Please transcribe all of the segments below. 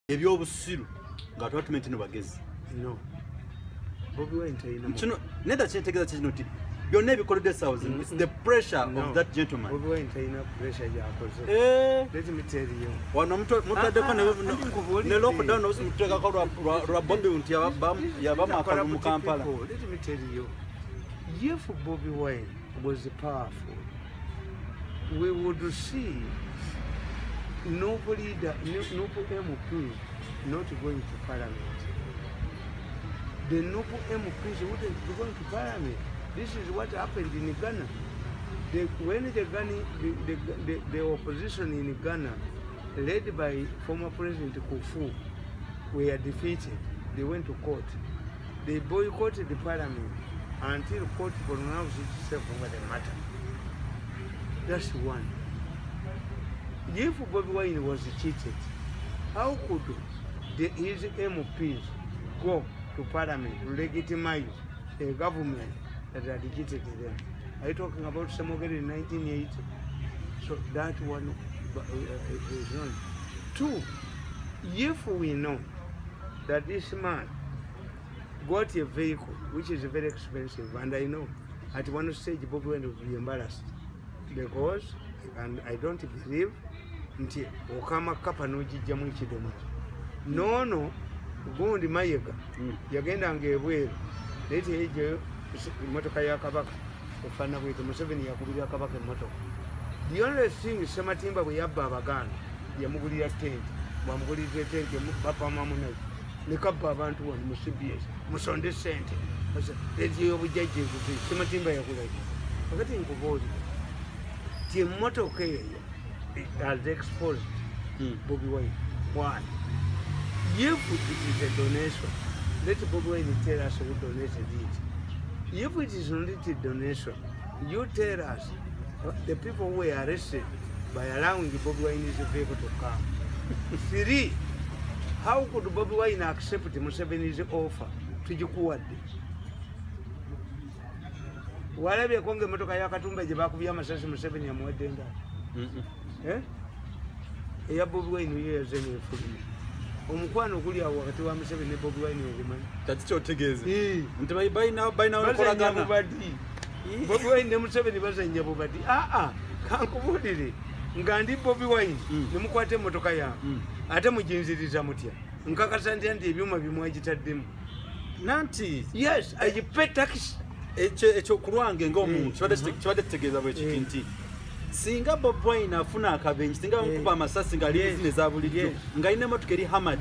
ebyobusiru nga twatumente bagezi no Bobby Wine tayina kino neda kyetegeeza kino ti byonna ebikoledde South it's the pressure of that gentleman. Bobby Wine tayina pressure yakoze let me tell you wano mutaddeko ne lockdown osimutteekako lwa Bobby nti yabamaka mu Kampala. Let me tell you if Bobby Wine was powerful we would see no leader, no MP not going to parliament. The noble MPs wouldn't be going to parliament. This is what happened in Ghana. When the opposition in Ghana, led by former President Kufu, were defeated, they went to court. They boycotted the parliament until court pronounced itself over the matter. That's one. If Bobby Wine was cheated, how could his MPs go to parliament to legitimize a government that had cheated them? Are you talking about Samogari in 1980? So that one is wrong. Two, if we know that this man got a vehicle which is very expensive, and I know at one stage Bobby Wine would be embarrassed because, and I don't believe, nti okama kapa nojijjamu ekidomo nono gundi mayega yagenda ngebweru leti eje motoka ya kabaka ofana bwito Museveni yakubira kabaka motoka. The only thing Sematimba bwe yabba abaganda yamugulira tent bamugulira tent papa mamuna ne kabba abantu wano mu CBS musonde sente leti obujjaje kuzi Sematimba yakulaje akati nkuboli ti motoka eyo has exposed Bobby Wine. Why? If it is a donation, let Bobby Wine tell us who donated it. If it is only a donation, you tell us the people who were arrested by allowing Bobby Wine's vehicle to come. Three, how could Bobby Wine accept Museveni's offer to Jukuwadi? Walabye konge motoka ya Katumba gye bakubya amasasi Museveni yamuwaddenga. Eya Bobby Wine years in fully. Omukwano guli awo wakati wa Museveni ne Bobby Wine ogumanyi. Tati kyotegeeza. Nti by now okolagana. Bobby Wine ne Museveni bazanya Bobadi. Kankubulire nga ndi Bobby Wine ne mukwate motoka ya. Ate mujinziriza mutya. Nkakasa ndi ebyuma bimwagitaddemu. Nanti. Yes, agipe tax. Ekyo kulwange ng'omuntu kibadde kitegeeza bwe kikinti. Singa Bobby Wine afuna akabenji singa bamukuba amasasi nga ali business za bulijjo nga ine motoka eri hamad,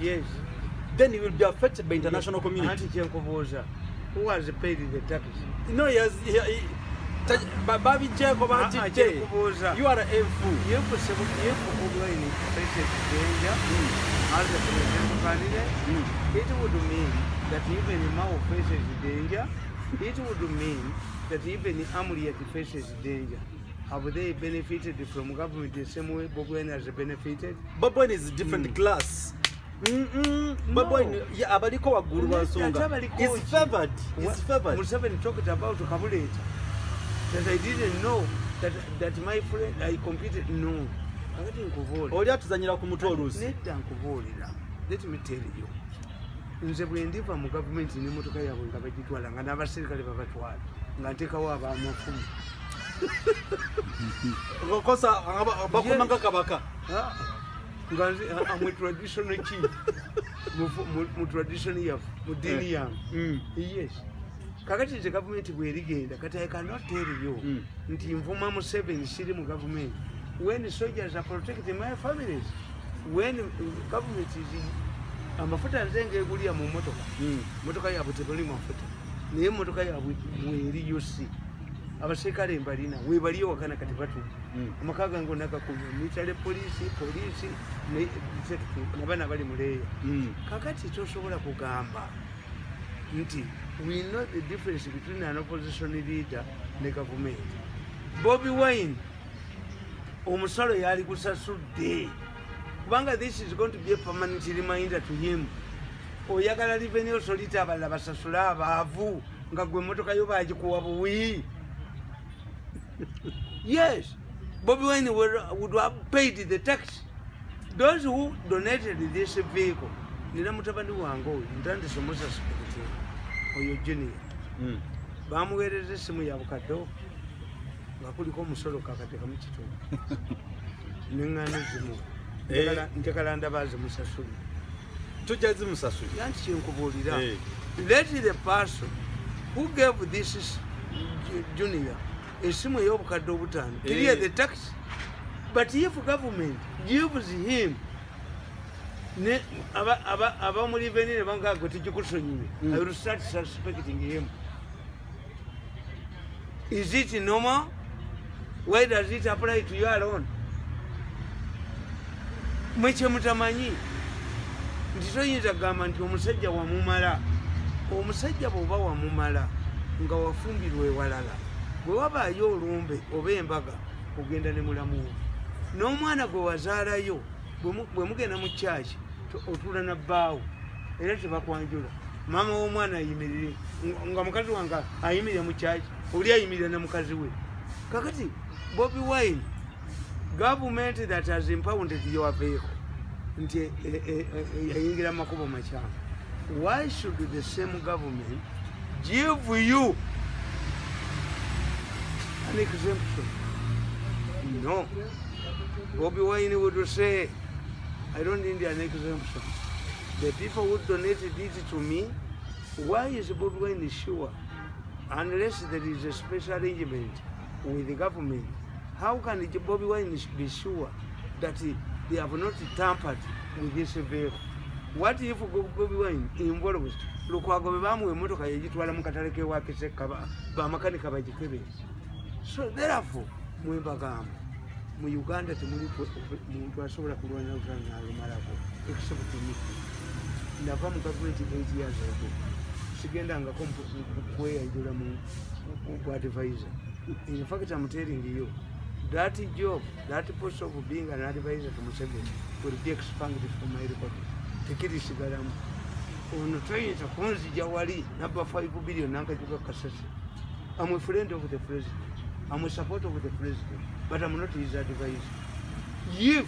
then he will be affected by international community. Anti kyenkubuuza, who has paid the tax? No, babi cheko batite. You are a fool. You Bobby Wine faces danger as a presidential candidate. It would mean that even Mao faces danger. It would mean that even Amuriat faces danger. Have they benefited from government the same way Bobby Wine has benefited? Bobby Wine is a different class. Bobby Wine, yeah, abaliko waguru basonga. He's favored. He's favored. Museveni talked about Kabuleta. That I didn't know that my friend I competed. No. Oli atuzanyira ku mutolusi. Nedda nkubuulira. Let me tell you. Nze bwe ndiva mu government ne motoka yabwe nga bagitwala nga n'abaserikale babatwala nga nteekawo abamafumu. Kosa bakumanga kabaka. Ngazi amwe traditional chief. Mu tradition yafu, mu dini yange. Yes. Kakati the government bwe rigenda kati I cannot tell you nti Nvuma Museveni siri mu government. When the soldiers are protecting my families, when government is amafuta nzenge egulia mu motoka. Motoka yabwe tebali mafuta. Naye motoka yabwe mweri yosi. Abaserikale embalina webali wakana kati batu amakaga ngo nakakunya mitale police ne detective nabana bali muleya kakati tosobola kugamba nti we know the difference between an opposition leader ne government. Bobby Wine omusalo yali kusasudde kubanga this is going to be a permanent reminder to him. Oyagala revenue authority abala basasula abavu nga gwe motoka yo bagikuwa buwi. Yes, Bobby Wine would have paid the tax. those who donated this vehicle, nina mutabani wange oyo ntandise omususpect oyo Junior. Bamuweereza essimu ya bukaddo nga kuliko omusolo kakateka mu kitundu. Neŋŋaano zimu. Njagala ndaba zimusasula. Tujja zimusasula. Yanti kyenkubuulira. Let the person who gave this Junior essimu ey'obukadde obutaano clear the tax. But if government gives him abamuli venire bangago tijikusonyiwe, I will start suspecting him. Is it normal? Why does it apply to you alone? Mweche mutamanyi nti toyinza kugamba nti omusajja wamumala. Omusajja bw'oba wamumala nga wafumbirwa ewalala, bwe wabaayo olumbe oba embaga ogenda ne mulamu wo. N'omwana gwe wazaalayo bwe mugenda mu kyaki otuula na bbaawo era tebakwanjula. Maama w'omwana ayimirire nga mukazi wange ayimirire mu kyaki, oli ayimirire na mukazi we. Kakati Bobi Wine, government that has impounded your vehicle nti yayingira makubo makyamu. Why should the same government give you an exemption? No. Bobi Wine would say, I don't need an exemption. The people who donated it to me, why is Bobi Wine sure? Unless there is a special arrangement with the government, how can Bobi Wine be sure that they have not tampered with this vehicle? What if Bobi Wine involves Lukwago Bamu Motoka Yitwala Mukatare Wakise Bamakanika Bajikebe? So therefore, Mwebagam, mu Uganda muntu asobola kulwanya olutalo alumalako except to me. Nava mu government 8 years ago. Sigendangako kweyajula mu advisor. In fact, I'm telling you, that job, that post of being an advisor to Museveni will be expanded from my record. Tekiri sigalamu. Ono toyinza kunzija wali naba 5 billion nankajuka kasasi. I'm a friend of the president. I'm a supporter of the president, but I'm not his advisor. If